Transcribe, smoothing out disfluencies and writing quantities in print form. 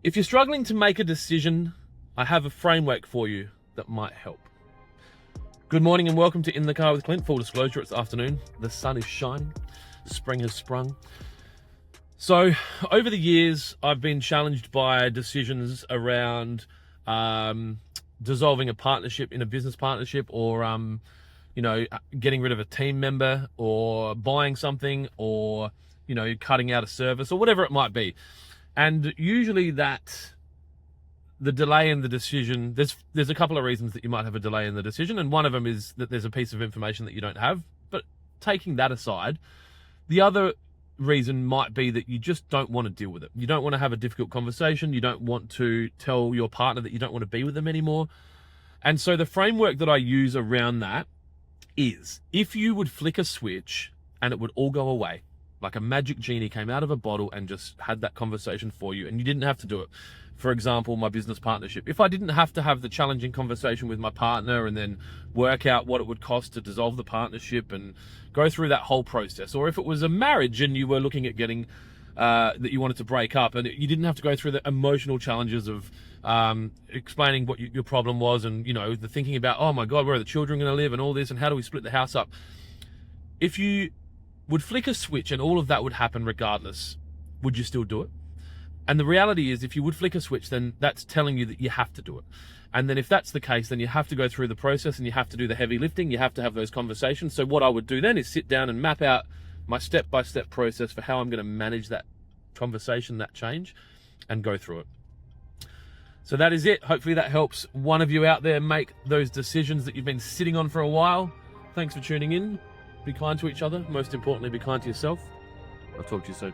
If you're struggling to make a decision, I have a framework for you that might help. Good morning and welcome to In the Car with Clint. Full disclosure, it's afternoon. The sun is shining. Spring has sprung. So over the years, I've been challenged by decisions around dissolving a partnership in a business partnership, or getting rid of a team member, or buying something, or cutting out a service, or whatever it might be. And usually the delay in the decision, there's a couple of reasons that you might have a delay in the decision, and one of them is that there's a piece of information that you don't have. But taking that aside, the other reason might be that you just don't want to deal with it. You don't want to have a difficult conversation. You don't want to tell your partner that you don't want to be with them anymore. And so the framework that I use around that is, if you would flick a switch and it would all go away, like a magic genie came out of a bottle and just had that conversation for you, and you didn't have to do it. For example, my business partnership. If I didn't have to have the challenging conversation with my partner and then work out what it would cost to dissolve the partnership and go through that whole process, or if it was a marriage and you were looking at getting, that you wanted to break up, and you didn't have to go through the emotional challenges of explaining what your problem was, and the thinking about, oh my God, where are the children going to live and all this, and how do we split the house up? If you would flick a switch and all of that would happen regardless, would you still do it? And the reality is, if you would flick a switch, then that's telling you that you have to do it. And then if that's the case, then you have to go through the process and you have to do the heavy lifting. You have to have those conversations. So what I would do then is sit down and map out my step-by-step process for how I'm going to manage that conversation, that change, and go through it. So that is it. Hopefully that helps one of you out there make those decisions that you've been sitting on for a while. Thanks for tuning in. Be kind to each other. Most importantly, be kind to yourself. I'll talk to you soon.